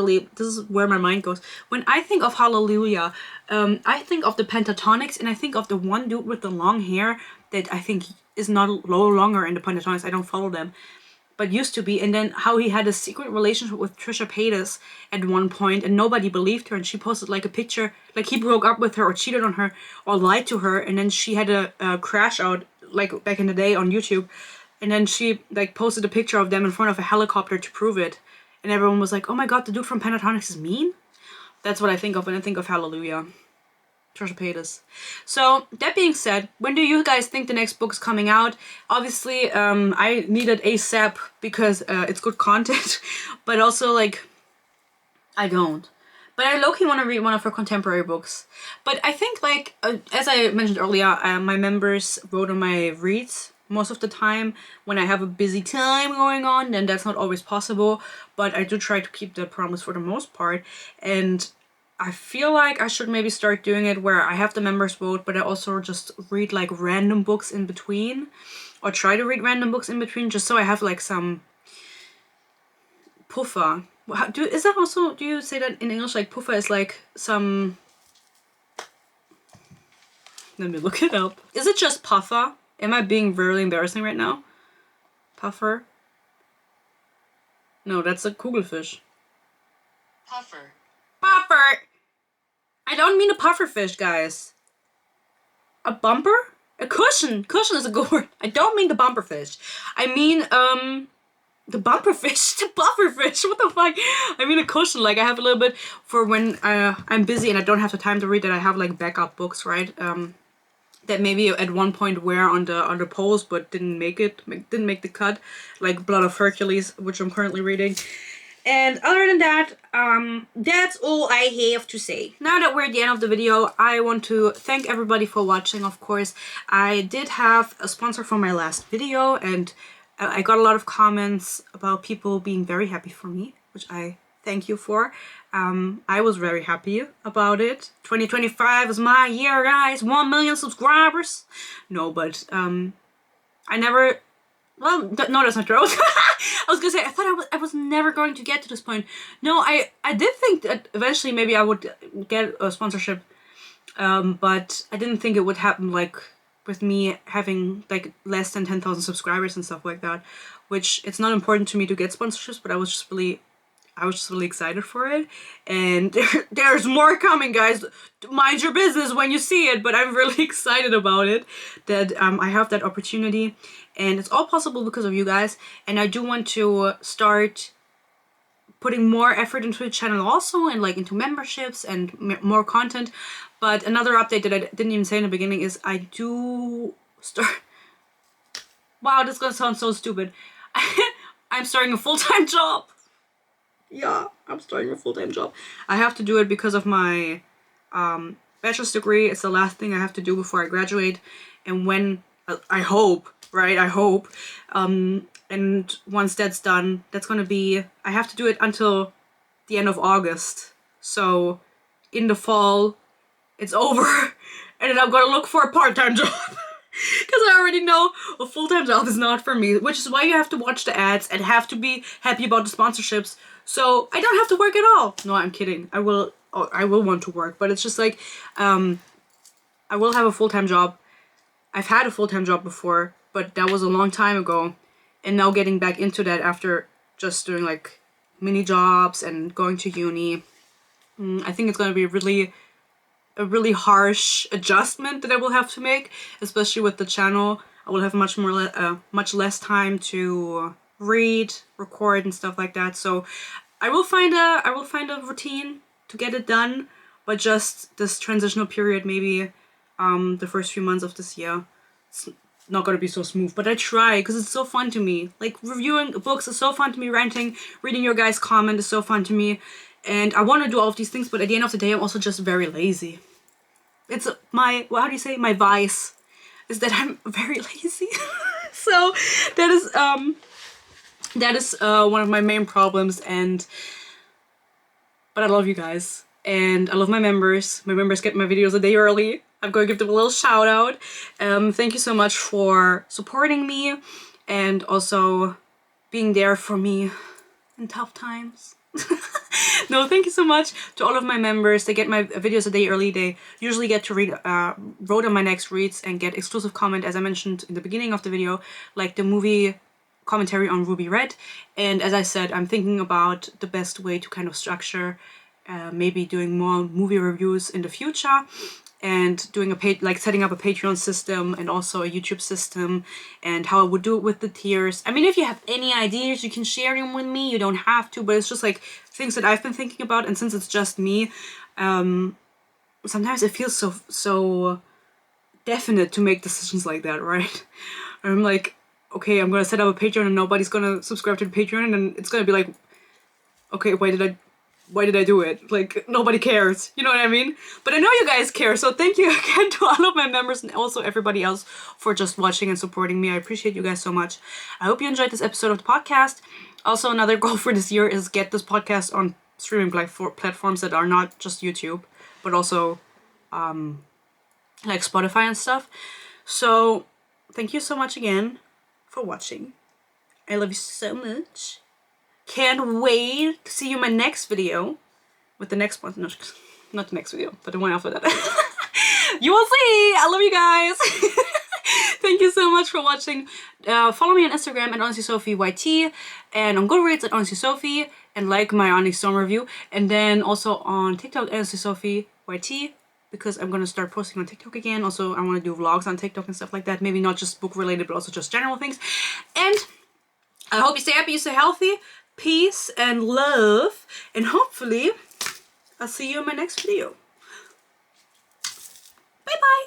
where my mind goes. When I think of Hallelujah, I think of the Pentatonics, and I think of the one dude with the long hair that I think is no longer in the Pentatonics. I don't follow them, but used to be. And then how he had a secret relationship with Trisha Paytas at one point, and nobody believed her, and she posted like a picture, like he broke up with her or cheated on her or lied to her, and then she had a crash out like back in the day on YouTube, and then she like posted a picture of them in front of a helicopter to prove it, and everyone was like, oh my god, the dude from Pentatonics is mean? That's what I think of when I think of Hallelujah. Trisha Paytas. So that being said, when do you guys think the next book is coming out? Obviously, I need it ASAP because it's good content, but also like I don't. But I low-key want to read one of her contemporary books. But I think like as I mentioned earlier, my members vote on my reads most of the time. When I have a busy time going on, then that's not always possible. But I do try to keep the promise for the most part, and I feel like I should maybe start doing it where I have the members vote, but I also just read like random books in between, or try to read random books in between, just so I have like some puffer. Is that also, do you say that in English, like puffer is like some, let me look it up. Is it just puffer? Am I being very embarrassing right now? Puffer? No, that's a kugelfish. Puffer. Puffer! I don't mean a pufferfish, guys. A bumper? A cushion. Cushion is a good word. I don't mean the bumperfish. I mean, the bumperfish. The pufferfish. What the fuck? I mean a cushion. Like, I have a little bit for when I'm busy and I don't have the time to read, that I have, like, backup books, right? That maybe at one point were on the post but didn't make the cut. Like Blood of Hercules, which I'm currently reading. And other than that, that's all I have to say. Now that we're at the end of the video, I want to thank everybody for watching, of course. I did have a sponsor for my last video, and I got a lot of comments about people being very happy for me, which I thank you for. I was very happy about it. 2025 is my year, guys. 1 million subscribers. No, but I never... Well, no, that's not true. I was gonna say, I thought I was never going to get to this point. No, I did think that eventually maybe I would get a sponsorship, but I didn't think it would happen like with me having like less than 10,000 subscribers and stuff like that, which it's not important to me to get sponsorships, but I was just really excited for it. And there's more coming, guys. Mind your business when you see it, but I'm really excited about it, that I have that opportunity. And it's all possible because of you guys. And I do want to start putting more effort into the channel also, and like into memberships and more content. But another update that I didn't even say in the beginning is I do start... Wow, this is gonna sound so stupid. I'm starting a full-time job. Yeah, I'm starting a full-time job. I have to do it because of my bachelor's degree. It's the last thing I have to do before I graduate. And when... I hope... Right, I hope. And once that's done, that's gonna be... I have to do it until the end of August. So, in the fall, it's over. And then I'm gonna look for a part-time job. Because I already know a full-time job is not for me. Which is why you have to watch the ads and have to be happy about the sponsorships. So, I don't have to work at all. No, I'm kidding. I will want to work. But it's just like, I will have a full-time job. I've had a full-time job before, but that was a long time ago. And now getting back into that after just doing like mini jobs and going to uni, I think it's going to be a really harsh adjustment that I will have to make, especially with the channel. I will have much less time to read, record, and stuff like that. So I will find a routine to get it done, but just this transitional period, maybe the first few months of this year, it's not gonna be so smooth, but I try because it's so fun to me. Like, reviewing books is so fun to me, ranting, reading your guys' comment is so fun to me, and I want to do all of these things, but at the end of the day, I'm also just very lazy. It's my, well, how do you say, my vice is that I'm very lazy. So that is one of my main problems, but I love you guys, and I love my members. My members get my videos a day early. I'm going to give them a little shout out. Thank you so much for supporting me and also being there for me in tough times. No, thank you so much to all of my members. They get my videos a day early. They usually get to read, vote on my next reads and get exclusive comment, as I mentioned in the beginning of the video, like the movie commentary on Ruby Red. And as I said, I'm thinking about the best way to kind of structure maybe doing more movie reviews in the future. and doing setting up a Patreon system and also a YouTube system, and how I would do it with the tiers. I mean, if you have any ideas, you can share them with me. You don't have to, but it's just like things that I've been thinking about, and since it's just me, sometimes it feels so definite to make decisions like that, right? I'm like, okay, I'm gonna set up a Patreon and nobody's gonna subscribe to the Patreon, and then it's gonna be like, okay, why did I do it? Like, nobody cares. You know what I mean? But I know you guys care, so thank you again to all of my members and also everybody else for just watching and supporting me. I appreciate you guys so much. I hope you enjoyed this episode of the podcast. Also, another goal for this year is get this podcast on streaming platforms that are not just YouTube, but also like Spotify and stuff. So, thank you so much again for watching. I love you so much. Can't wait to see you in my next video. With the next one. No, not the next video, but the one after that. You will see! I love you guys! Thank you so much for watching. Follow me on Instagram at HonestlySophieYT, and on Goodreads at HonestlySophie, and like my Honey Storm review. And then also on TikTok, HonestlySophieYT, because I'm gonna start posting on TikTok again. Also, I want to do vlogs on TikTok and stuff like that. Maybe not just book related, but also just general things. And I hope you stay happy, you stay healthy. Peace and love, and hopefully I'll see you in my next video. Bye bye!